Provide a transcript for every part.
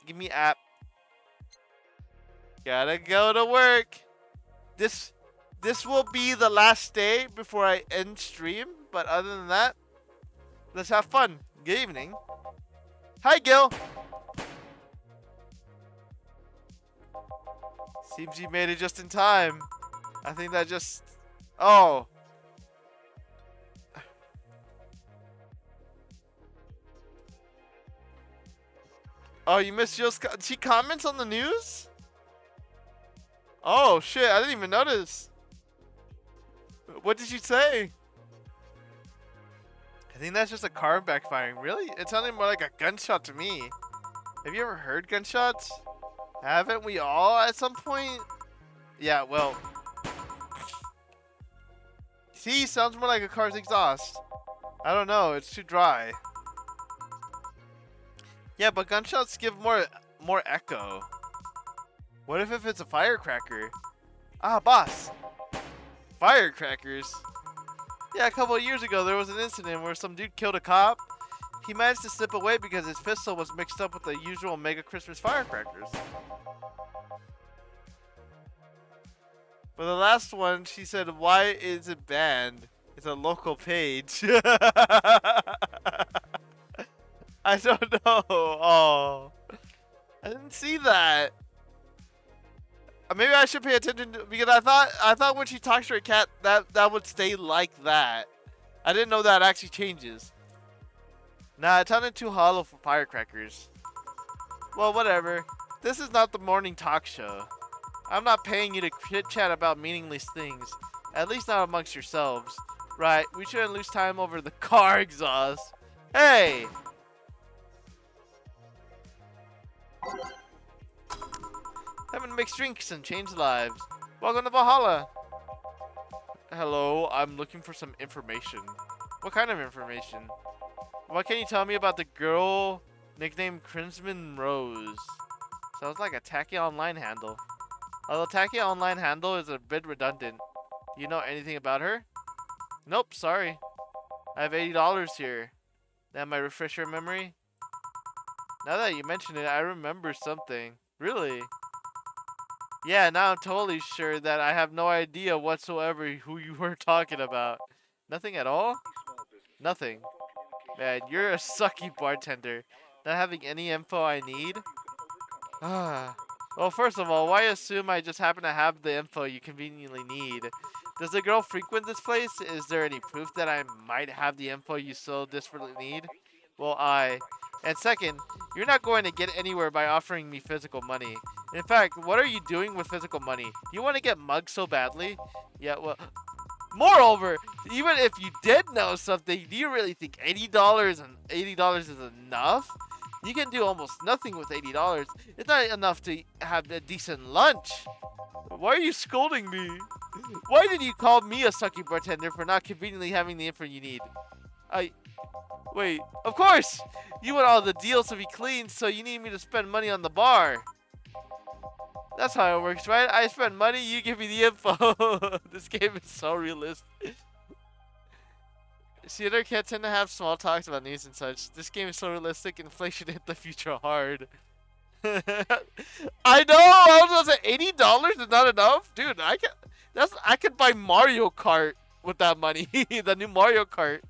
Give me app. Gotta go to work. This will be the last day before I end stream. But other than that, let's have fun. Good evening. Hi, Gil. Seems you made it just in time. I think that just... Oh. Oh, you missed Jill's... She comments on the news? Oh, shit. I didn't even notice. What did she say? I think that's just a car backfiring. Really? It sounded more like a gunshot to me. Have you ever heard gunshots? Haven't we all at some point? Yeah, well... See, sounds more like a car's exhaust. I don't know, it's too dry. Yeah, but gunshots give more echo. What if it's a firecracker? Ah, boss. Firecrackers? Yeah, a couple of years ago there was an incident where some dude killed a cop. He managed to slip away because his pistol was mixed up with the usual mega Christmas firecrackers. For the last one, she said, "Why is it banned? It's a local page." I don't know. Oh, I didn't see that. Maybe I should pay attention to, because I thought when she talks to her cat that would stay like that. I didn't know that actually changes. Nah, it sounded too hollow for firecrackers. Well, whatever. This is not the morning talk show. I'm not paying you to chit-chat about meaningless things. At least not amongst yourselves. Right, we shouldn't lose time over the car exhaust. Hey! Having mixed drinks and change lives. Welcome to Valhalla. Hello, I'm looking for some information. What kind of information? What can you tell me about the girl nicknamed Crimson Rose? Sounds like a tacky online handle. Although tacky online handle is a bit redundant. You know anything about her? Nope, sorry. I have $80 here. That might refresh your memory. Now that you mention it, I remember something. Really? Yeah, now I'm totally sure that I have no idea whatsoever who you were talking about. Nothing at all? Nothing. Man, you're a sucky bartender. Not having any info I need? Ah. Well, first of all, why assume I just happen to have the info you conveniently need? Does the girl frequent this place? Is there any proof that I might have the info you so desperately need? Well, And second, you're not going to get anywhere by offering me physical money. In fact, what are you doing with physical money? You want to get mugged so badly? Yeah, well... Moreover, even if you did know something, do you really think $80 is enough? You can do almost nothing with $80. It's not enough to have a decent lunch. Why are you scolding me? Why did you call me a sucky bartender for not conveniently having the info you need? Wait, of course! You want all the deals to be clean, so you need me to spend money on the bar. That's how it works, right? I spend money, you give me the info. This game is so realistic. See, other cats tend to have small talks about news and such. This game is so realistic, inflation hit the future hard. I know! I was gonna say $80 is not enough? Dude, I could buy Mario Kart with that money. The new Mario Kart.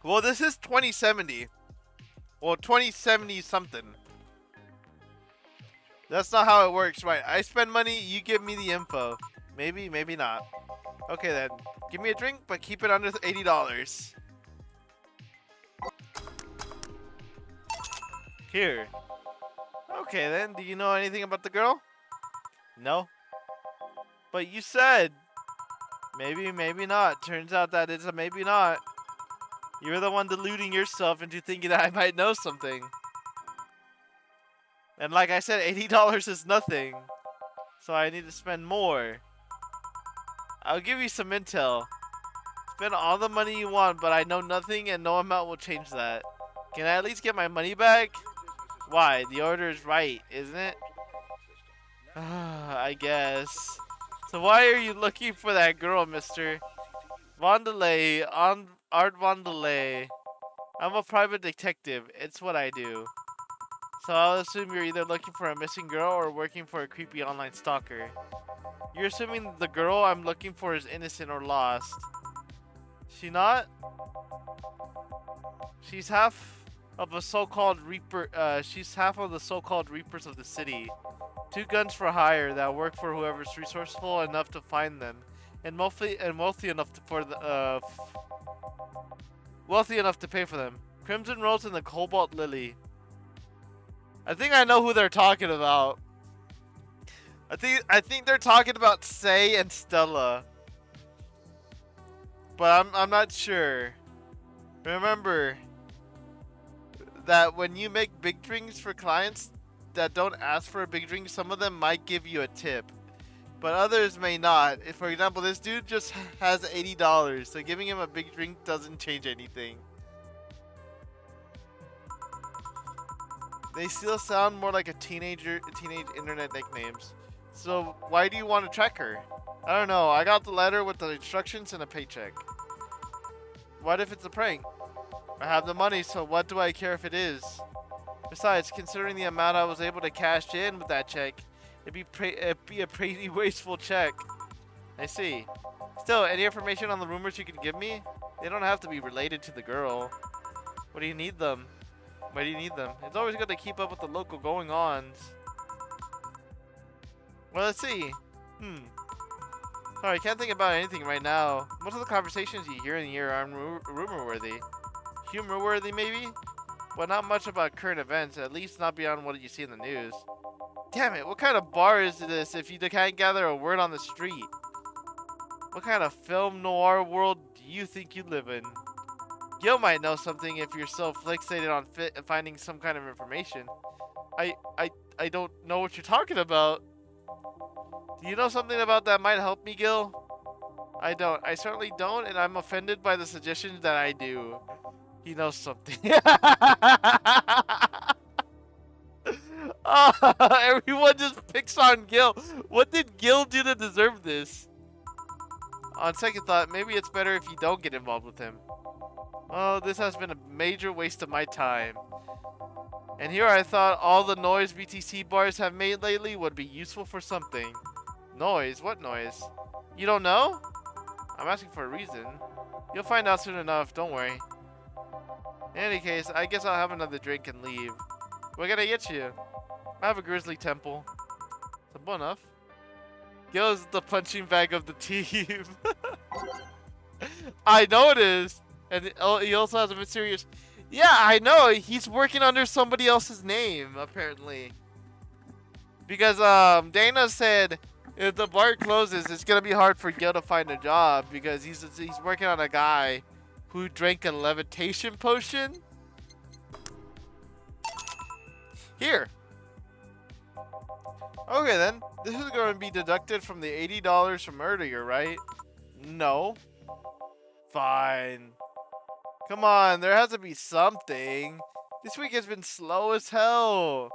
Well, this is 2070. Well, 2070 something. That's not how it works, right? I spend money, you give me the info. Maybe, maybe not. Okay then. Give me a drink, but keep it under $80. Here. Okay then. Do you know anything about the girl? No. But you said maybe, maybe not. Turns out that it's a maybe not. You're the one deluding yourself into thinking that I might know something. And like I said, $80 is nothing. So I need to spend more. I'll give you some intel. Spend all the money you want, but I know nothing and no amount will change that. Can I at least get my money back? Why? The order is right, isn't it? I guess. So why are you looking for that girl, mister? Vandelay, on Art Vandelay. I'm a private detective. It's what I do. So I'll assume you're either looking for a missing girl or working for a creepy online stalker. You're assuming the girl I'm looking for is innocent or lost. She not? She's half of a so-called reaper. She's half of the so-called reapers of the city. 2 guns for hire that work for whoever's resourceful enough to find them, and wealthy enough wealthy enough to pay for them. Crimson Rose and the Cobalt Lily. I think I know who they're talking about. I think they're talking about Say and Stella, but I'm not sure. Remember that when you make big drinks for clients that don't ask for a big drink, some of them might give you a tip, but others may not. If, for example, this dude just has $80, so giving him a big drink doesn't change anything. They still sound more like teenage internet nicknames. So why do you want to track her? I don't know. I got the letter with the instructions and a paycheck. What if it's a prank? I have the money, so what do I care if it is? Besides, considering the amount I was able to cash in with that check, it'd be a pretty wasteful check. I see. Still, any information on the rumors you can give me? They don't have to be related to the girl. What do you need them? Why do you need them? It's always good to keep up with the local going-ons. Well, let's see. Sorry, I can't think about anything right now. Most of the conversations you hear in here are rumor-worthy. Humor-worthy, maybe? But not much about current events, at least not beyond what you see in the news. Damn it, what kind of bar is this if you can't gather a word on the street? What kind of film noir world do you think you live in? Gil might know something if you're so fixated on finding some kind of information. I don't know what you're talking about. Do you know something about that might help me, Gil? I don't. I certainly don't, and I'm offended by the suggestions that I do. He knows something. Everyone just picks on Gil. What did Gil do to deserve this? On second thought, maybe it's better if you don't get involved with him. Oh, this has been a major waste of my time. And here I thought all the noise BTC bars have made lately would be useful for something. Noise? What noise? You don't know? I'm asking for a reason. You'll find out soon enough, don't worry. In any case, I guess I'll have another drink and leave. What can I get you? I have a grizzly temple. Simple enough. Gil's the punching bag of the team. I know it is. And he also has a mysterious... Yeah, I know. He's working under somebody else's name, apparently. Because Dana said if the bar closes, it's going to be hard for Gil to find a job because he's working on a guy who drank a levitation potion. Here. Okay, then. This is going to be deducted from the $80 from earlier, right? No. Fine. Come on, there has to be something. This week has been slow as hell.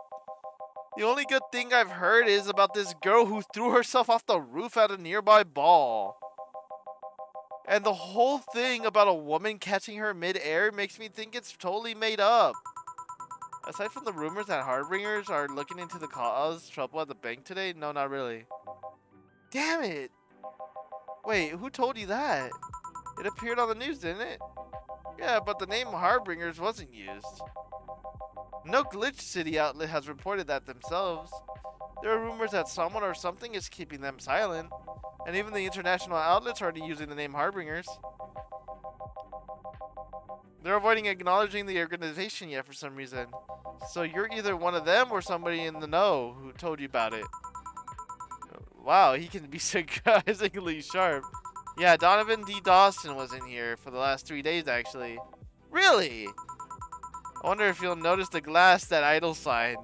The only good thing I've heard is about this girl who threw herself off the roof at a nearby ball. And the whole thing about a woman catching her mid-air makes me think it's totally made up. Aside from the rumors that Harbingers are looking into the cause trouble at the bank today, no, not really. Damn it! Wait, who told you that? It appeared on the news, didn't it? Yeah, but the name Harbingers wasn't used. No Glitch City outlet has reported that themselves. There are rumors that someone or something is keeping them silent, and even the international outlets are using the name Harbingers. They're avoiding acknowledging the organization yet for some reason. So you're either one of them or somebody in the know who told you about it. Wow, he can be surprisingly sharp. Yeah, Donovan D. Dawson was in here for the last 3 days, actually. Really? I wonder if you'll notice the glass that Idol signed.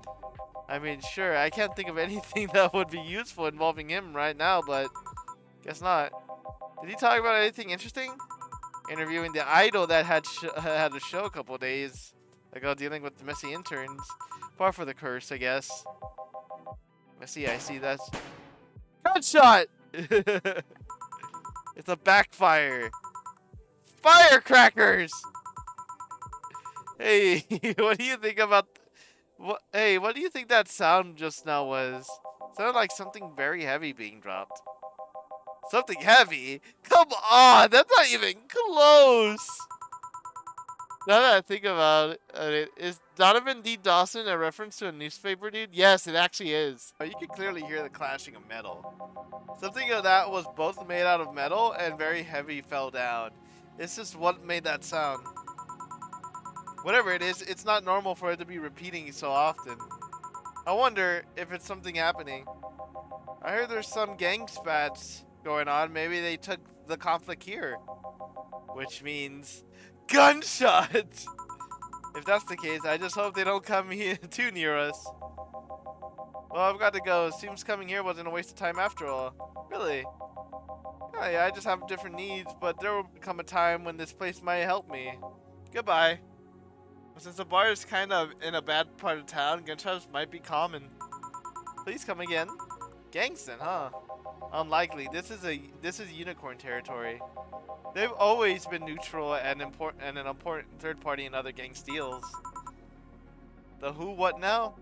I mean, sure, I can't think of anything that would be useful involving him right now, but guess not. Did he talk about anything interesting? Interviewing the Idol that had a show a couple days ago dealing with the messy interns. Par for the curse, I guess. I see, that's... Gunshot! It's a backfire. Firecrackers! Hey, what do you think about... What? Hey, what do you think that sound just now was? Sounded like something very heavy being dropped. Something heavy? Come on, that's not even close! Now that I think about it, is Donovan D. Dawson a reference to a newspaper dude? Yes, it actually is. You can clearly hear the clashing of metal. Something of that was both made out of metal and very heavy fell down. It's just what made that sound. Whatever it is, it's not normal for it to be repeating so often. I wonder if it's something happening. I heard there's some gang spats going on. Maybe they took the conflict here. Which means... gunshots! If that's the case, I just hope they don't come here too near us. Well, I've got to go. Seems coming here wasn't a waste of time after all. Really? Oh, yeah, I just have different needs, but there will come a time when this place might help me. Goodbye. Since the bar is kind of in a bad part of town, gunshots might be common. Please come again. Gangston, huh? Unlikely. This is unicorn territory. They've always been neutral and an important third party in other gang deals. The who, what now?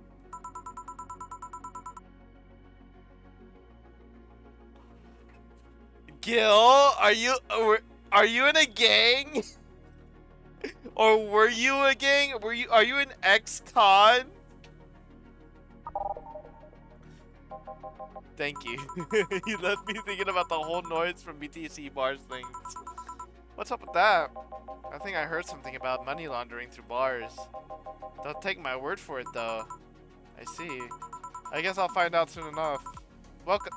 Gil, are you in a gang? Or were you a gang? Are you an ex-con? Thank you. You left me thinking about the whole noise from BTC bars things. What's up with that? I think I heard something about money laundering through bars. Don't take my word for it though. I see. I guess I'll find out soon enough. Welcome.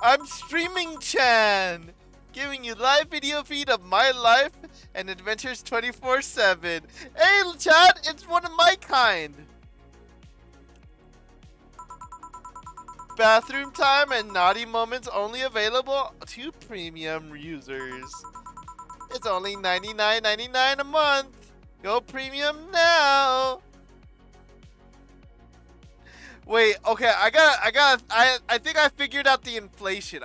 I'm Streaming Chan! Giving you live video feed of my life and adventures 24/7. Hey chat, it's one of my kind! Bathroom time and naughty moments only available to premium users. It's only $99.99 a month. Go premium now. Wait, okay, I think I figured out the inflation.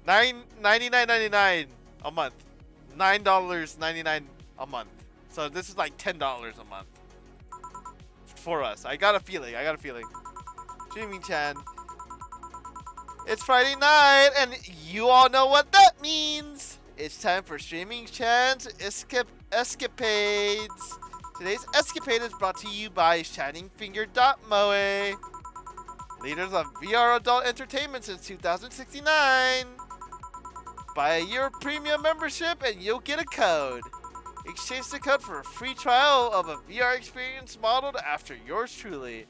$99.99 a month. $9.99 a month. So this is like $10 a month. For us. I got a feeling. Streaming Chan. It's Friday night and you all know what that means. It's time for Streaming Chan's Escapades. Today's escapade is brought to you by ShiningFinger.moe. Leaders of VR adult entertainment since 2069. Buy a year premium membership and you'll get a code. Exchange the code for a free trial of a VR experience modeled after yours truly.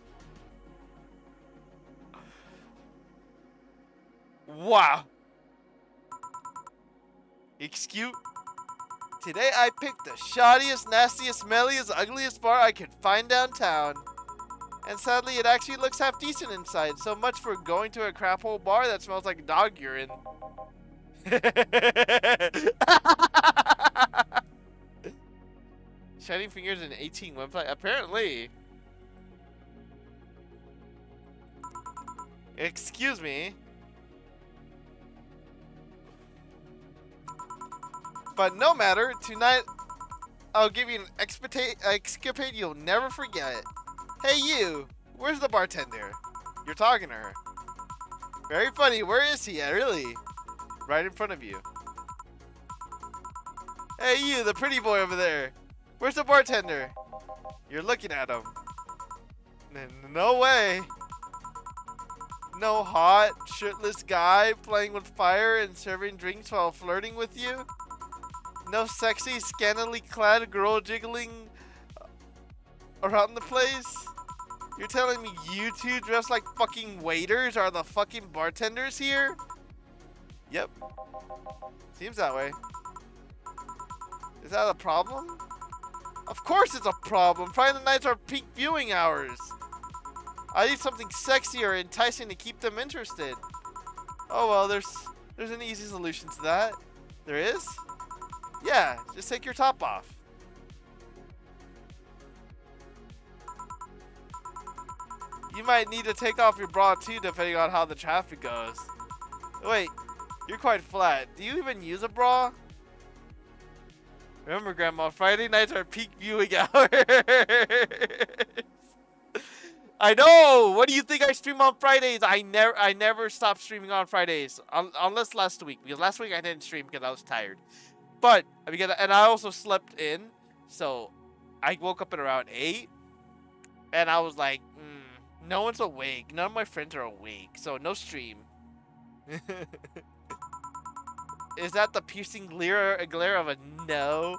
Wow. Excuse. Today I picked the shoddiest, nastiest, smelliest, ugliest bar I could find downtown. And sadly it actually looks half decent inside. So much for going to a crap hole bar that smells like dog urine. Shining Fingers an 18 website, apparently. Excuse me. But no matter, tonight I'll give you an escapade you'll never forget. Hey you, where's the bartender? You're talking to her. Very funny, where is he at, really? Right in front of you. Hey you, the pretty boy over there. Where's the bartender? You're looking at him. No way. No hot, shirtless guy playing with fire and serving drinks while flirting with you? No sexy, scantily clad girl jiggling around the place? You're telling me you two dressed like fucking waiters are the fucking bartenders here? Yep. Seems that way. Is that a problem? Of course it's a problem. Friday nights are peak viewing hours. I need something sexy or enticing to keep them interested. Oh well, there's an easy solution to that. There is? Yeah, just take your top off. You might need to take off your bra too, depending on how the traffic goes. Wait, You're quite flat. Do you even use a bra? Remember, Grandma, Friday nights are peak viewing hours. I know. What do you think I stream on Fridays? I never stop streaming on Fridays, unless last week. Because last week I didn't stream because I was tired. But and I also slept in, so I woke up at around 8, and I was like, no one's awake. None of my friends are awake, so no stream. Is that the piercing glare of a no?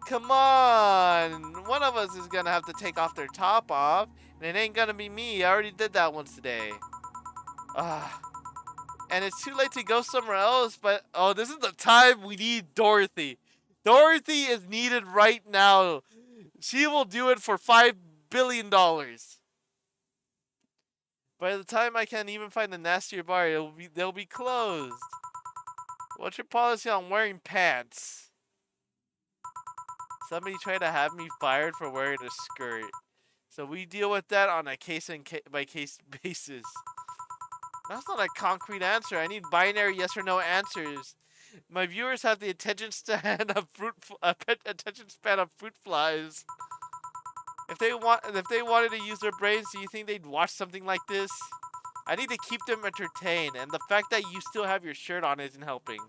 Come on! One of us is gonna have to take off their top off, and it ain't gonna be me. I already did that once today. And it's too late to go somewhere else, but oh, this is the time we need Dorothy. Dorothy is needed right now. She will do it for $5 billion. By the time I can even find a nastier bar, they'll be closed. What's your policy on wearing pants? Somebody tried to have me fired for wearing a skirt. So we deal with that on a by case basis. That's not a concrete answer. I need binary yes or no answers. My viewers have the attention span of fruit flies. If they wanted to use their brains, do you think they'd watch something like this? I need to keep them entertained, and the fact that you still have your shirt on isn't helping.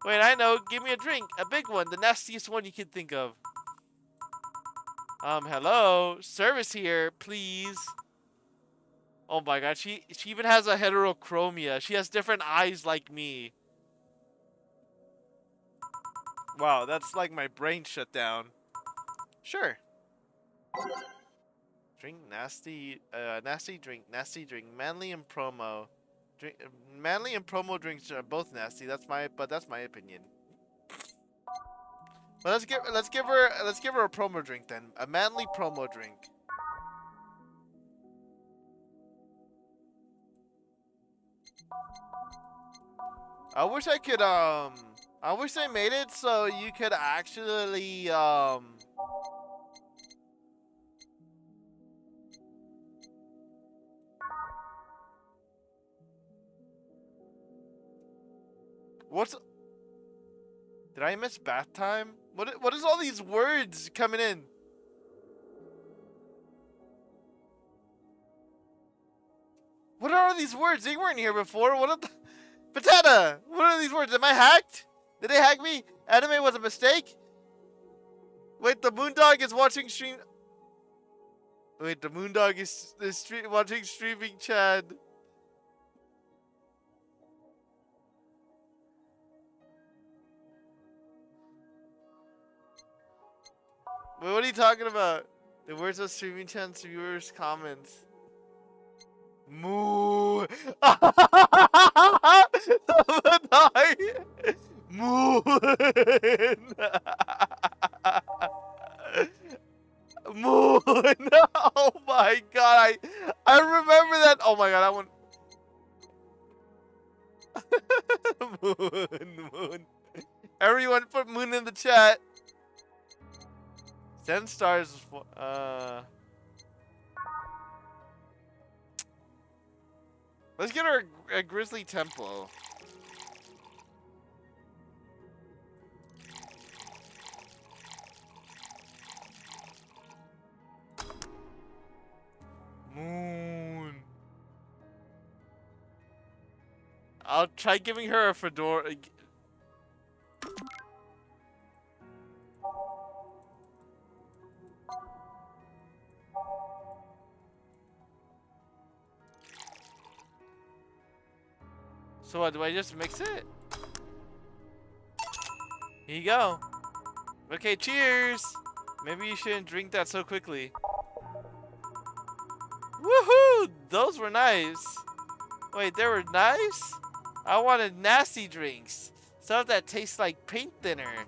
Wait, I know. Give me a drink. A big one. The nastiest one you can think of. Hello? Service here, please. Oh my god, she even has a heterochromia. She has different eyes like me. Wow, that's like my brain shut down. Sure. Drink nasty, nasty drink, manly and promo. Manly and promo drinks are both nasty. That's my opinion. But let's give her a promo drink then. A manly promo drink. I wish I could I wish they made it so you could actually Did I miss bath time? What is all these words coming in? What are all these words? They weren't here before. What are the Patata! What are these words? Am I hacked? Did they hack me? Anime was a mistake? Wait, the Moondog is watching stream. Wait, the Moondog is watching streaming Chad. Wait, what are you talking about? The words of streaming Chad's viewers' comments. Moo. Moon. Moon. Oh my god, I remember that. Oh my god, I want moon. Everyone put moon in the chat. Send stars. Let's get her a grizzly tempo. Moon. I'll try giving her a fedora. So what, do I just mix it? Here you go. Okay, cheers! Maybe you shouldn't drink that so quickly. Woohoo! Those were nice. Wait, they were nice? I wanted nasty drinks. Stuff that tastes like paint thinner.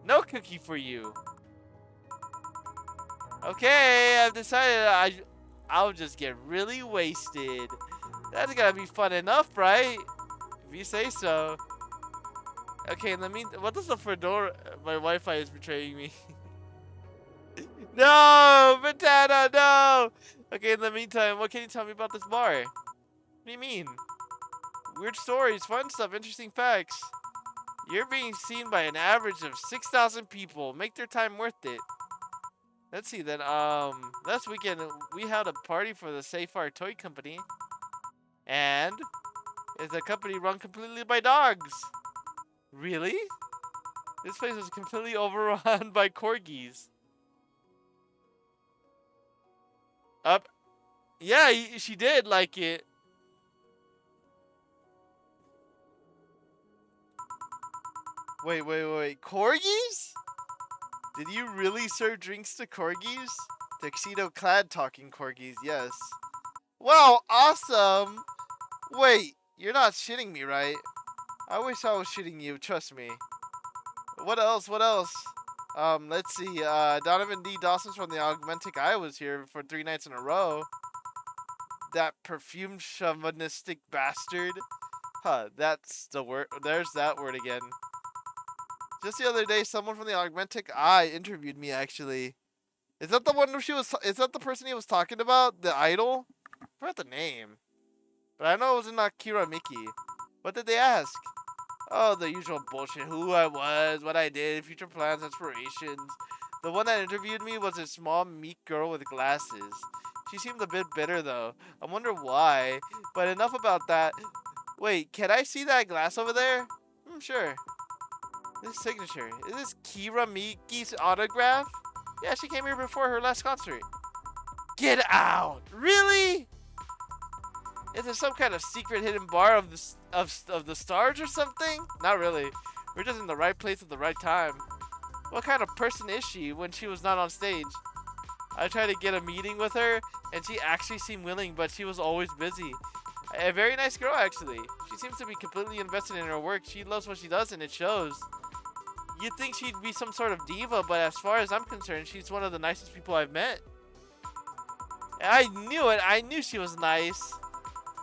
No cookie for you. Okay, I've decided I'll just get really wasted. That's gotta be fun enough, right? If you say so. Okay, in the meantime, what does the fedora? My Wi-Fi is betraying me. No, Potato, no. Okay, in the meantime, what can you tell me about this bar? What do you mean? Weird stories, fun stuff, interesting facts. You're being seen by an average of 6,000 people. Make their time worth it. Let's see then. Last weekend we held a party for the Safar Toy Company, and it's a company run completely by dogs. Really? This place was completely overrun by corgis. Up. Yeah, she did like it. Wait. Corgis? Did you really serve drinks to corgis? Tuxedo-clad talking corgis, yes. Wow, awesome! Wait, you're not shitting me, right? I wish I was shitting you, trust me. What else? Let's see, Donovan D. Dawson's from the Augmentic Eye was here for 3 nights in a row. That perfumed chauvinistic bastard. Huh, that's the word. There's that word again. Just the other day, someone from the Augmentic Eye interviewed me, actually. Is that the one who is that the person he was talking about? The idol? I forgot the name. But I know it was in Akira Miki. What did they ask? Oh, the usual bullshit. Who I was, what I did, future plans, aspirations. The one that interviewed me was a small, meek girl with glasses. She seemed a bit bitter, though. I wonder why. But enough about that. Wait, can I see that glass over there? Sure. This signature. Is this Kira Miki's autograph? Yeah, she came here before her last concert. Get out! Really? Is there some kind of secret hidden bar of the stars or something? Not really. We're just in the right place at the right time. What kind of person is she when she was not on stage? I tried to get a meeting with her, and she actually seemed willing, but she was always busy. A very nice girl, actually. She seems to be completely invested in her work. She loves what she does, and it shows. You'd think she'd be some sort of diva, but as far as I'm concerned, she's one of the nicest people I've met. I knew it. I knew she was nice.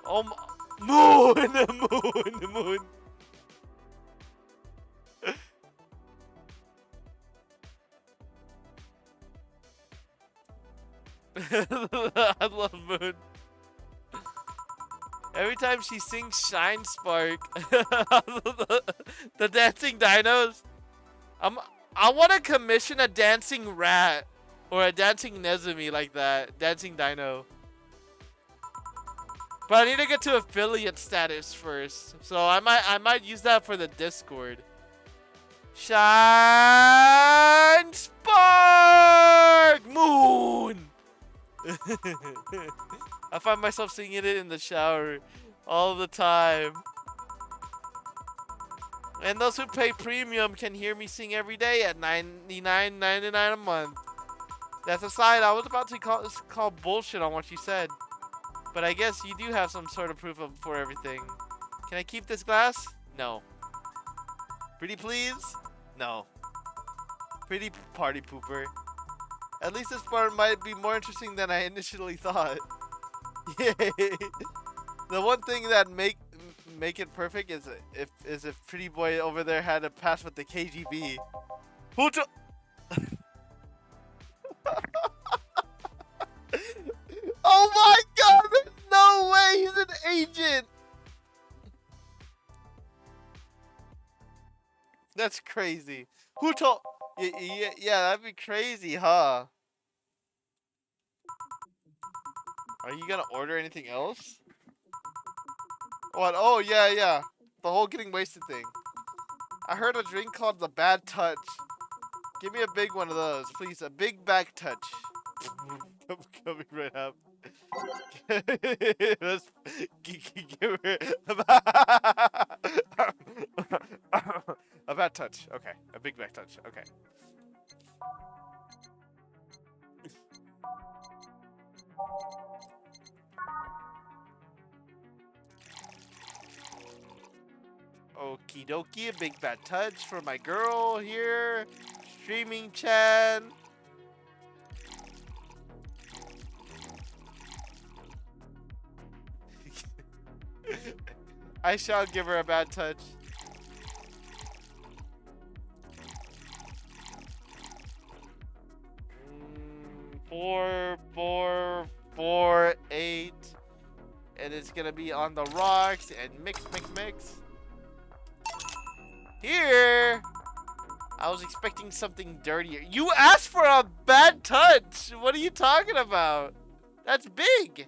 Oh, moon. I love Moon. Every time she sings Shine Spark, the dancing dinos, I want to commission a dancing rat or a dancing Nezumi like that, dancing dino. But I need to get to affiliate status first, so I might use that for the Discord. Shine Spark Moon. I find myself singing it in the shower all the time. And those who pay premium can hear me sing every day at $99.99 a month. That's aside, I was about to call bullshit on what you said. But I guess you do have some sort of proof for everything. Can I keep this glass? No. Pretty please? No. Pretty party pooper. At least this part might be more interesting than I initially thought. Yay! The one thing that make it perfect is if Pretty Boy over there had a pass with the KGB. Who to Oh my god, there's no way he's an agent! That's crazy. Who told... Yeah, that'd be crazy, huh? Are you gonna order anything else? What? Oh, yeah. The whole getting wasted thing. I heard a drink called the Bad Touch. Give me a big one of those, please. A big back touch. I'm coming right up. Let's give her a bad touch. Okay, a big back touch. Okay. Okie dokie, a big bad touch for my girl here. Streaming Chan. I shall give her a bad touch. and it's gonna be on the rocks and mix, mix, mix. Here! I was expecting something dirtier. You asked for a bad touch! What are you talking about? That's big!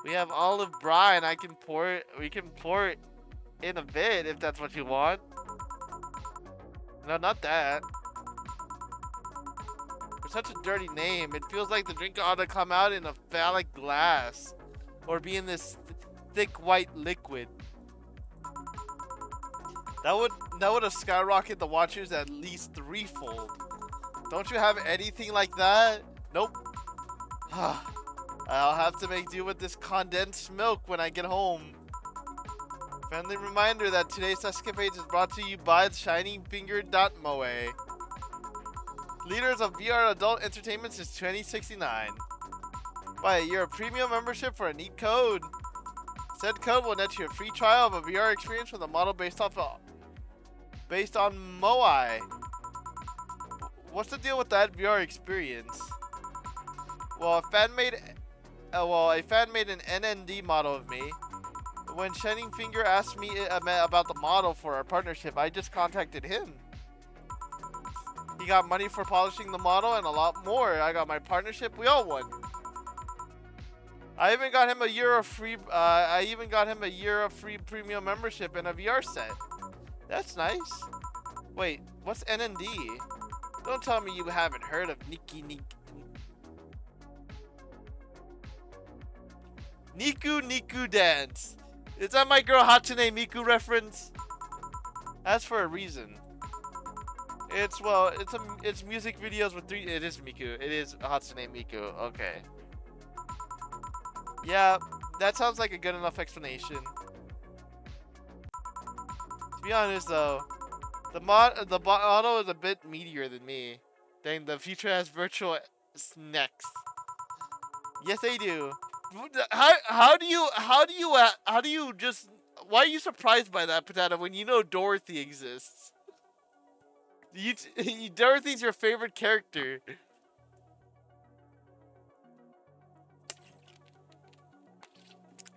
We have olive brine. I can pour it. We can pour it in a bit if that's what you want. No, not that. For such a dirty name, it feels like the drink ought to come out in a phallic glass. Or be in this thick white liquid. That would have skyrocketed the watchers at least threefold. Don't you have anything like that? Nope. I'll have to make do with this condensed milk when I get home. Friendly reminder that today's escapade is brought to you by ShiningFinger.moe. Leaders of VR adult entertainment since 2069. Buy a year of premium membership for a neat code. Said code will net you a free trial of a VR experience with a model based on Moai. What's the deal with that VR experience? Well, a fan made an NND model of me. When Shining Finger asked me about the model for our partnership, I just contacted him. He got money for polishing the model and a lot more. I got my partnership. We all won. I even got him a year of free. Premium membership and a VR set. That's nice. Wait, what's NND? Don't tell me you haven't heard of Niku Dance. Is that my girl Hatsune Miku reference? That's for a reason. It's music videos with three. It is Miku. It is Hatsune Miku. Okay. Yeah, that sounds like a good enough explanation. To be honest, though, the model is a bit meatier than me. Dang, the future has virtual snacks. Yes, they do. How do you just? Why are you surprised by that, Potato? When you know Dorothy exists? Dorothy's your favorite character.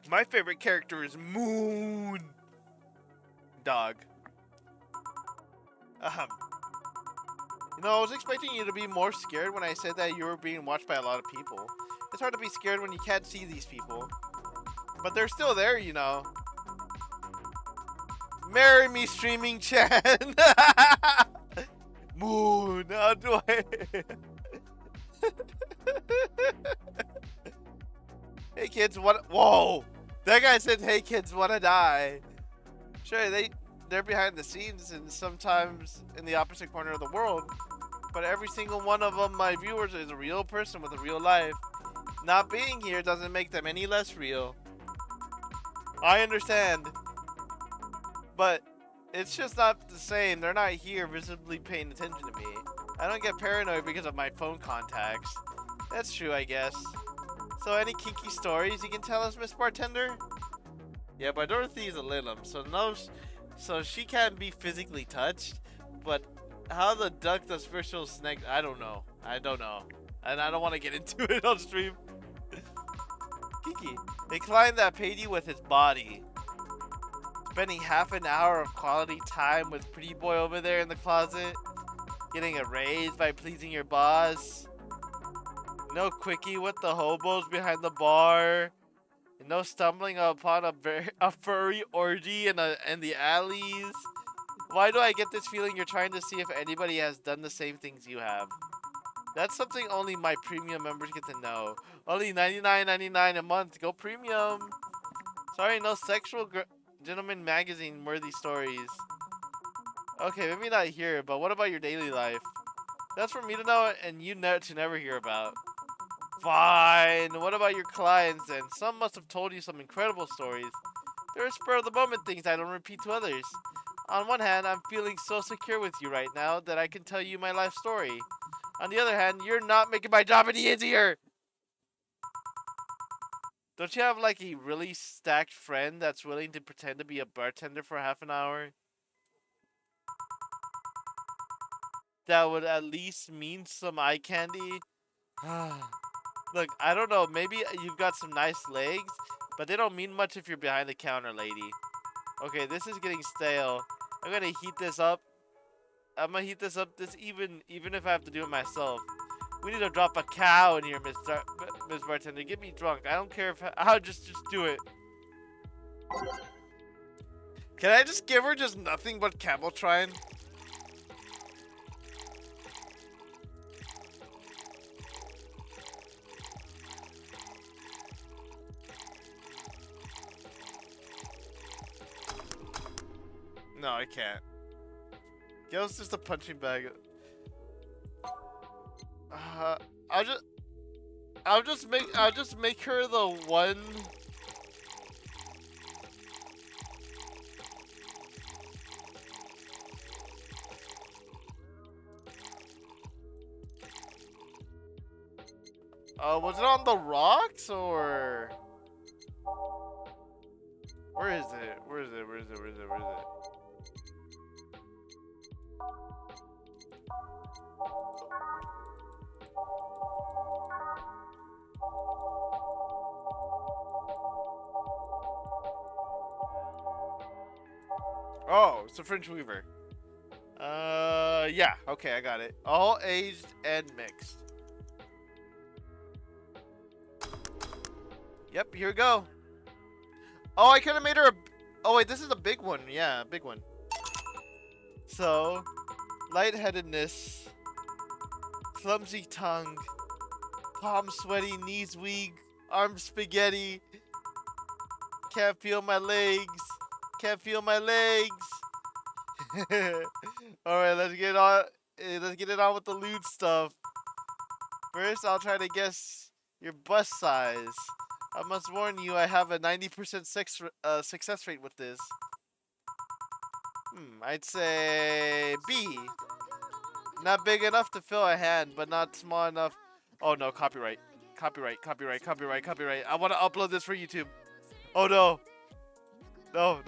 My favorite character is Moon Dog. You know, I was expecting you to be more scared when I said that you were being watched by a lot of people. It's hard to be scared when you can't see these people. But they're still there, you know. Marry me, streaming Chan. Moon, how do I... Hey kids, what? Whoa! That guy said, "Hey kids, wanna die?" Sure, they're behind the scenes and sometimes in the opposite corner of the world. But every single one of them, my viewers, is a real person with a real life. Not being here doesn't make them any less real. I understand. But it's just not the same. They're not here visibly paying attention to me. I don't get paranoid because of my phone contacts. That's true, I guess. So any kinky stories you can tell us, Miss Bartender? Yeah, but Dorothy's a Lilim, so she can't be physically touched. But how the duck does virtual snake, I don't know. And I don't want to get into it on stream. Kiki, a client that paid you with his body. Spending half an hour of quality time with Pretty Boy over there in the closet. Getting a raise by pleasing your boss. No quickie with the hobos behind the bar. No stumbling upon a furry orgy in the alleys. Why do I get this feeling you're trying to see if anybody has done the same things you have? That's something only my premium members get to know. Only $99.99 a month. Go premium. Sorry, no sexual gentleman magazine worthy stories. Okay, maybe not here, but what about your daily life? That's for me to know and you to never hear about. Fine. What about your clients then? Some must have told you some incredible stories. There are spur of the moment things I don't repeat to others. On one hand, I'm feeling so secure with you right now that I can tell you my life story. On the other hand, you're not making my job any easier. Don't you have like a really stacked friend that's willing to pretend to be a bartender for half an hour? That would at least mean some eye candy. Look, I don't know, maybe you've got some nice legs, But they don't mean much if you're behind the counter, lady. Okay, this is getting stale. I'm gonna heat this up. I'm gonna heat this up even if I have to do it myself. We need to drop a cow in here, Miss Bartender. Get me drunk. I don't care if I'll just do it. Can I just give her just nothing but Cabotrine? No, I can't. Gil's just a punching bag. I'll just make her the one. Was it on the rocks or? Where is it? Where is it? Where is it? Where is it? Where is it? Oh, it's a French Weaver. Yeah. Okay, I got it. All aged and mixed. Yep, here we go. Oh, I could have made her a... Oh, wait, this is a big one. Yeah, a big one. So, lightheadedness, clumsy tongue, palm sweaty, knees weak, arms spaghetti, can't feel my legs, can't feel my legs. Alright, let's get it on with the lewd stuff. First, I'll try to guess your bust size. I must warn you, I have a 90% success rate with this. I'd say B. Not big enough to fill a hand, but not small enough. Oh no, copyright. Copyright. I want to upload this for YouTube. Oh no. No.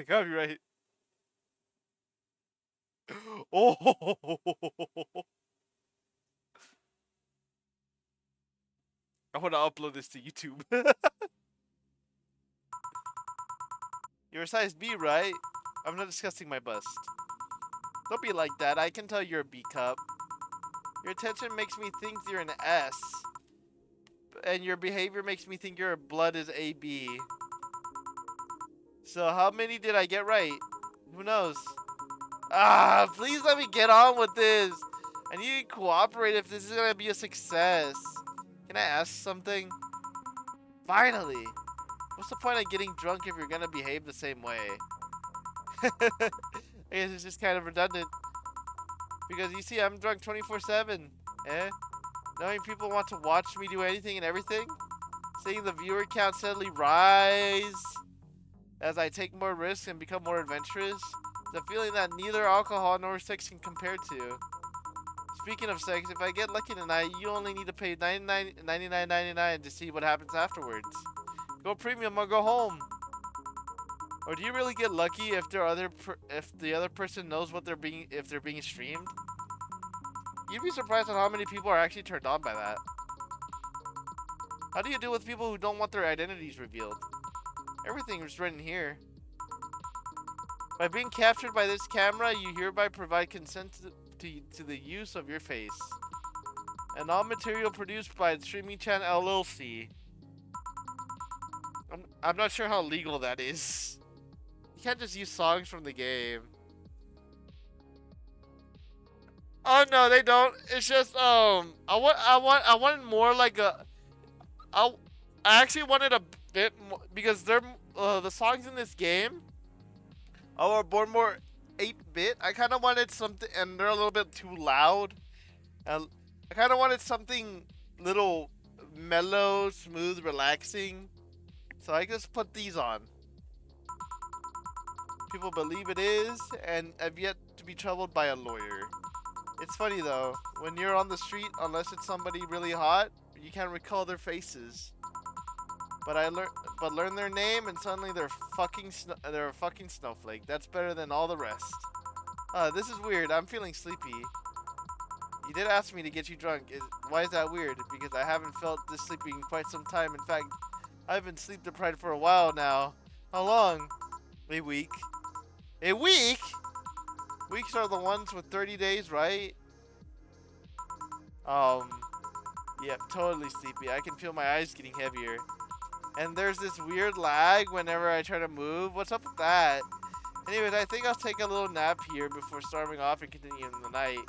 Copyright. Oh. I want to upload this to YouTube. You're a size B, right? I'm not discussing my bust. Don't be like that. I can tell you're a B cup. Your attention makes me think you're an S. And your behavior makes me think your blood is AB. So how many did I get right? Who knows? Please let me get on with this. I need to cooperate if this is going to be a success. Can I ask something? Finally! What's the point of getting drunk if you're gonna behave the same way? I guess it's just kind of redundant. Because you see, I'm drunk 24/7. Knowing people want to watch me do anything and everything. Seeing the viewer count steadily rise as I take more risks and become more adventurous. The feeling that neither alcohol nor sex can compare to. Speaking of sex, if I get lucky tonight, you only need to pay $99.99 to see what happens afterwards. Go premium or go home. Or do you really get lucky if the other person knows if they're being streamed? You'd be surprised at how many people are actually turned on by that. How do you deal with people who don't want their identities revealed? Everything is written here. By being captured by this camera, you hereby provide consent to the use of your face. And all material produced by Streaming Channel LLC. I'm not sure how legal that is. You can't just use songs from the game. Oh no, they don't. It's just I wanted more like I actually wanted a bit more because they're the songs in this game are more 8-bit. I kind of wanted something, and they're a little bit too loud. I kind of wanted something little mellow, smooth, relaxing. So I just put these on. People believe it is, and have yet to be troubled by a lawyer. It's funny though, when you're on the street, unless it's somebody really hot, you can't recall their faces. But learn their name, and suddenly they're a fucking snowflake. That's better than all the rest. This is weird. I'm feeling sleepy. You did ask me to get you drunk. Why is that weird? Because I haven't felt this sleepy in quite some time. In fact, I've been sleep deprived for a while now. How long? A week. A week? Weeks are the ones with 30 days, right? Um, yep, totally sleepy. I can feel my eyes getting heavier. And there's this weird lag whenever I try to move. What's up with that? Anyways, I think I'll take a little nap here before storming off and continuing the night.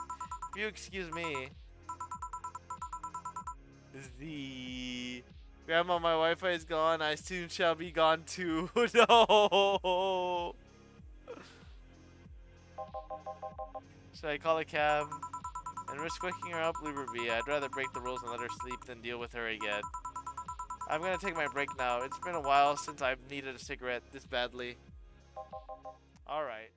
If you excuse me. The Grandma, my Wi-Fi is gone. I soon shall be gone too. No. Should I call a cab and risk waking her up? Leave her be. I'd rather break the rules and let her sleep than deal with her again. I'm gonna take my break now. It's been a while since I've needed a cigarette this badly. Alright.